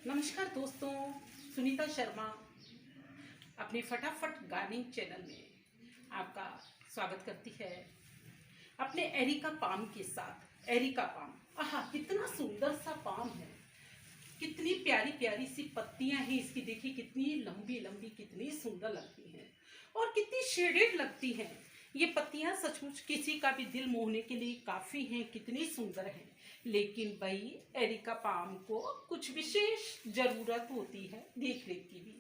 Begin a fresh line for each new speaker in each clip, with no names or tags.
नमस्कार दोस्तों, सुनीता शर्मा अपने फटाफट गार्डनिंग चैनल में आपका स्वागत करती है। अपने एरिका पाम के साथ एरिका पाम, आहा कितना सुंदर सा पाम है, कितनी प्यारी प्यारी सी पत्तियां हैं इसकी। देखिए कितनी लंबी लंबी, कितनी सुंदर लगती हैं और कितनी शेडेड लगती हैं। ये पत्तियां सचमुच किसी का भी दिल मोहने के लिए काफ़ी हैं, कितनी सुंदर हैं। लेकिन भाई एरिका पाम को कुछ विशेष ज़रूरत होती है देख रेख की भी।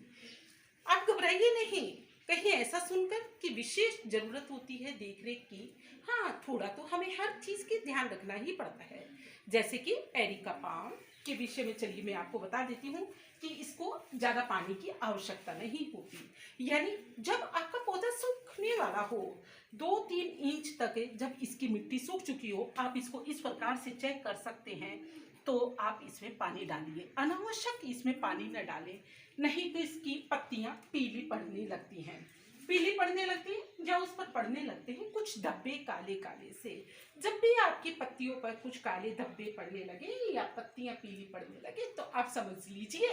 आप घबराइए नहीं कहीं ऐसा सुनकर कि विशेष ज़रूरत होती है देख रेख की। हाँ, थोड़ा तो हमें हर चीज़ की ध्यान रखना ही पड़ता है। जैसे कि एरिका पाम के विषय में चलिए मैं आपको बता देती हूँ कि इसको ज़्यादा पानी की आवश्यकता नहीं होती। यानी जब आपका पौधा सूखने वाला हो, 2-3 इंच तक जब इसकी मिट्टी सूख चुकी हो, आप इसको इस प्रकार से चेक कर सकते हैं। तो आप इसमें पानी डालिए, अनावश्यक इसमें पानी न डालें, नहीं तो इसकी पत्तियां पीली पड़ने लगती हैं। पीली पड़ने लगती हैं या उस पर पड़ने लगते हैं कुछ धब्बे काले काले से। जब भी आपकी पत्तियों पर कुछ काले धब्बे पड़ने लगे या पत्तियां पीली पड़ने लगे तो आप समझ लीजिए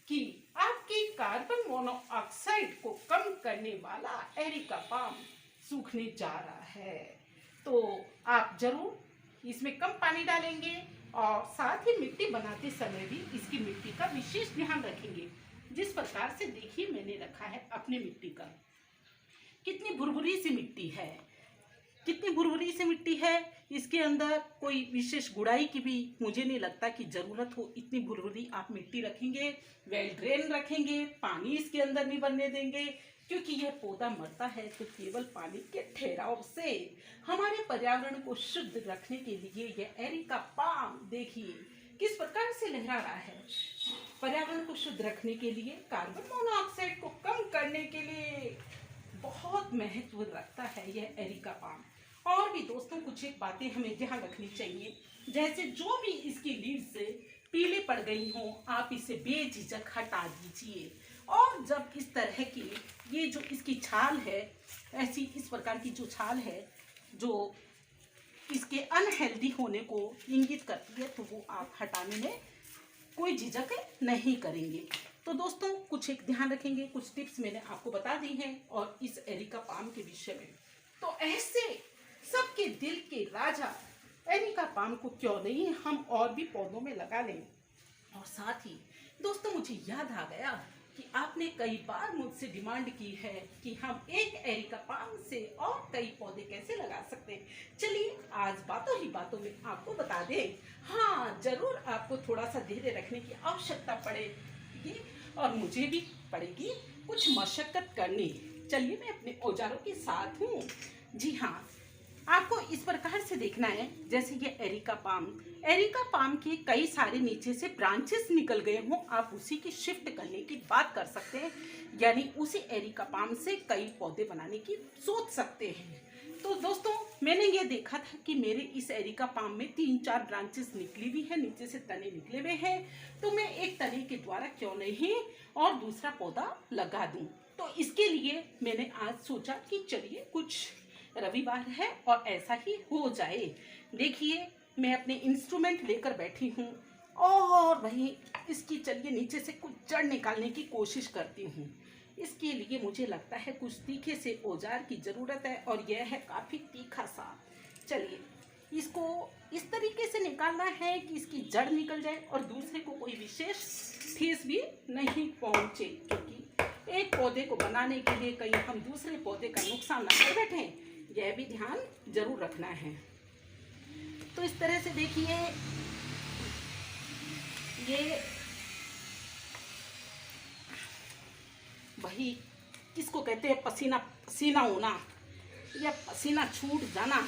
कि आपके कार्बन मोनोऑक्साइड को कम करने वाला एरिका पाम सूखने जा रहा है। तो आप जरूर इसमें कम पानी डालेंगे और साथ ही मिट्टी बनाते समय भी इसकी मिट्टी का विशेष ध्यान रखेंगे। जिस प्रकार से देखिए मैंने रखा है अपनी मिट्टी का, कितनी भुरभुरी सी मिट्टी है, कितनी भुरभुरी सी मिट्टी है। इसके अंदर कोई विशेष गुड़ाई की भी मुझे नहीं लगता कि ज़रूरत हो। इतनी भुरभुरी आप मिट्टी रखेंगे, वेल ड्रेन रखेंगे, पानी इसके अंदर नहीं बनने देंगे, क्योंकि यह पौधा मरता है तो केवल पानी के ठहराव से। हमारे पर्यावरण को शुद्ध रखने के लिए यह एरिका पाम देखिए किस प्रकार से लहरा रहा है। पर्यावरण को शुद्ध रखने के लिए, कार्बन मोनोऑक्साइड को कम करने के लिए बहुत महत्व रखता है यह एरिका पाम। और भी दोस्तों कुछ एक बातें हमें ध्यान रखनी चाहिए, जैसे जो भी इसकी लीव्स से पीले पड़ गई हों आप इसे बेझिझक हटा दीजिए। और जब इस तरह की ये जो इसकी छाल है, ऐसी इस प्रकार की जो छाल है जो इसके अनहेल्दी होने को इंगित करती है, तो वो आप हटाने में कोई झिझक नहीं करेंगे। तो दोस्तों कुछ एक ध्यान रखेंगे, कुछ टिप्स मैंने आपको बता दी हैं और इस एरिका पाम के विषय में। तो ऐसे सबके दिल के राजा एरिका पाम को क्यों नहीं हम और भी पौधों में लगा लें। और साथ ही दोस्तों मुझे याद आ गया कि आपने कई बार मुझसे डिमांड की है कि हम एक एरिका पाम से और कई पौधे कैसे लगा सकते हैं। चलिए आज बातों ही बातों में आपको बता दें। हाँ, जरूर आपको थोड़ा सा धैर्य रखने की आवश्यकता पड़ेगी और मुझे भी पड़ेगी कुछ मशक्कत करनी। चलिए मैं अपने औजारों के साथ हूँ। जी हाँ, आपको इस प्रकार से देखना है जैसे ये एरिका पाम के कई सारे नीचे से ब्रांचेस निकल गए हों, आप उसी की शिफ्ट करने की बात कर सकते हैं। यानी उसी एरिका पाम से कई पौधे बनाने की सोच सकते हैं। तो दोस्तों मैंने ये देखा था कि मेरे इस एरिका पाम में 3-4 ब्रांचेस निकली भी है, नीचे से तने निकले हुए हैं। तो मैं एक तने के द्वारा क्यों नहीं और दूसरा पौधा लगा दूं। तो इसके लिए मैंने आज सोचा कि चलिए कुछ रविवार है और ऐसा ही हो जाए। देखिए मैं अपने इंस्ट्रूमेंट लेकर बैठी हूँ और वहीं इसकी चलिए नीचे से कुछ जड़ निकालने की कोशिश करती हूँ। इसके लिए मुझे लगता है कुछ तीखे से औजार की ज़रूरत है और यह है काफ़ी तीखा सा। चलिए इसको इस तरीके से निकालना है कि इसकी जड़ निकल जाए और दूसरे को कोई विशेष ठेस भी नहीं पहुँचे, क्योंकि एक पौधे को बनाने के लिए कहीं हम दूसरे पौधे का नुकसान न कर बैठें, यह भी ध्यान जरूर रखना है। तो इस तरह से देखिए ये वही किसको कहते हैं पसीना पसीना होना या पसीना छूट जाना।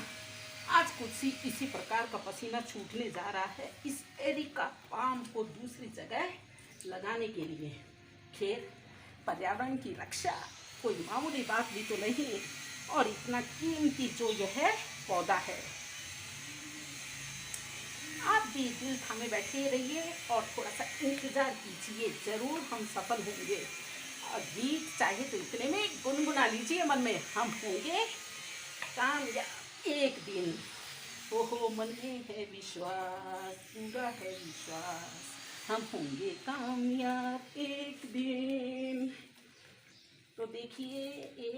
आज कुछ इसी प्रकार का पसीना छूटने जा रहा है इस एरिका पाम को दूसरी जगह लगाने के लिए। खैर पर्यावरण की रक्षा कोई मामूली बात भी तो नहीं और इतना कीमती जो यह पौधा है। आप भी दिल थामे बैठे रहिए और थोड़ा सा इंतजार कीजिए, जरूर हम सफल होंगे। और गीत चाहे तो इतने में गुनगुना लीजिए मन में, हम होंगे कामयाब एक दिन। ओहो मन में है विश्वास, पूरा है विश्वास, हम होंगे कामयाब एक दिन। तो देखिए ये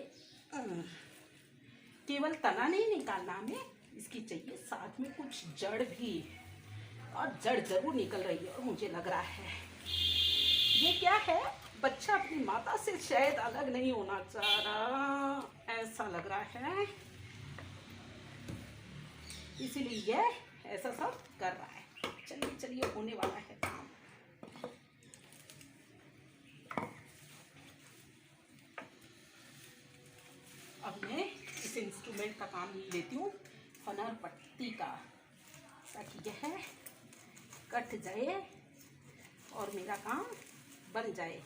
केवल तना नहीं निकालना हमें, इसकी चाहिए साथ में कुछ जड़ भी, और जड़ जरूर निकल रही है। और मुझे लग रहा है ये क्या है, बच्चा अपनी माता से शायद अलग नहीं होना चाह रहा, ऐसा लग रहा है, इसीलिए ये ऐसा सब कर रहा है। चलिए चलिए होने वाला है काम। अब मैं इस इंस्ट्रूमेंट का काम लेती हूँ, फनर पट्टी का, ताकि यह कट जाए और मेरा काम बन जाए।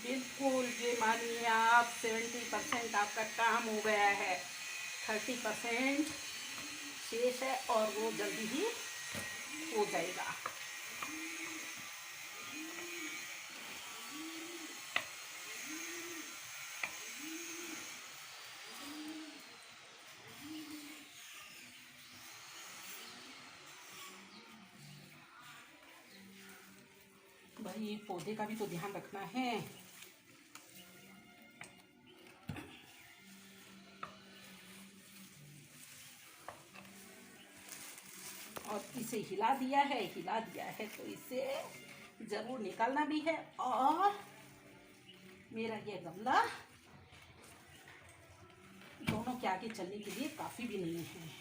बिल्कुल, ये मानिए आप 70% आपका काम हो गया है, 30% शेष है और वो जल्दी ही हो जाएगा। भाई पौधे का भी तो ध्यान रखना है। और इसे हिला दिया है तो इसे ज़रूर निकालना भी है। और मेरा ये गमला दोनों के आगे चलने के लिए काफ़ी भी नहीं है।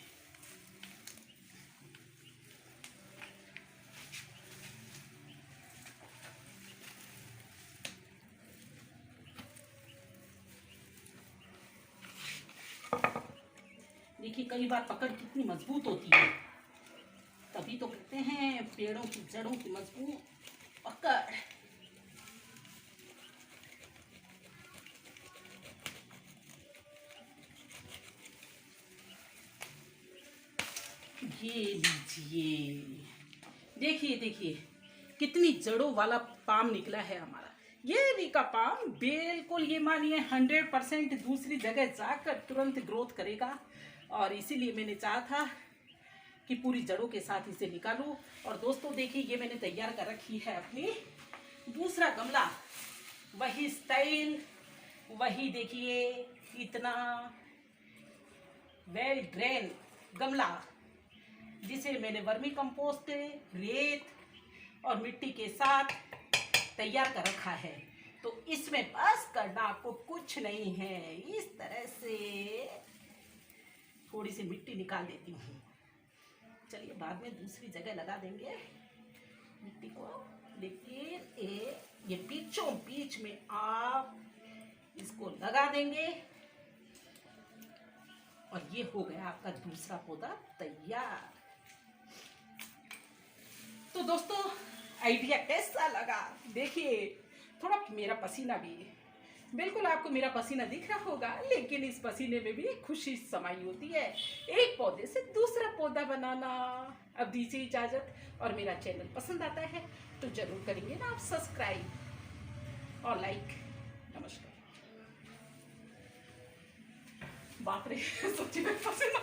देखिए कई बार पकड़ कितनी मजबूत होती है, तभी तो कहते हैं पेड़ों की जड़ों की मजबूत पकड़। ये लीजिए, देखिए देखिए कितनी जड़ों वाला पाम निकला है हमारा। ये एरिका पाम बिल्कुल ये मानिए 100% दूसरी जगह जाकर तुरंत ग्रोथ करेगा, और इसीलिए मैंने चाहा था कि पूरी जड़ों के साथ इसे निकालूं। और दोस्तों देखिए ये मैंने तैयार कर रखी है अपनी दूसरा गमला, वही स्टाइल, वही देखिए इतना वेल ड्रेन गमला, जिसे मैंने वर्मी कंपोस्ट, रेत और मिट्टी के साथ तैयार कर रखा है। तो इसमें बस करना आपको कुछ नहीं है, इस तरह से थोड़ी सी मिट्टी निकाल देती हूँ। चलिए बाद में दूसरी जगह लगा देंगे मिट्टी को, लेकिन ये बीचों बीच में आप इसको लगा देंगे और ये हो गया आपका दूसरा पौधा तैयार। तो दोस्तों आइडिया कैसा लगा? देखिए थोड़ा मेरा पसीना भी, बिल्कुल आपको मेरा पसीना दिख रहा होगा, लेकिन इस पसीने में भी खुशी समाई होती है, एक पौधे से दूसरा पौधा बनाना। अब दीजिए इजाजत, और मेरा चैनल पसंद आता है तो जरूर करेंगे ना आप सब्सक्राइब और लाइक। नमस्कार। बाप रे सच्ची में पसीना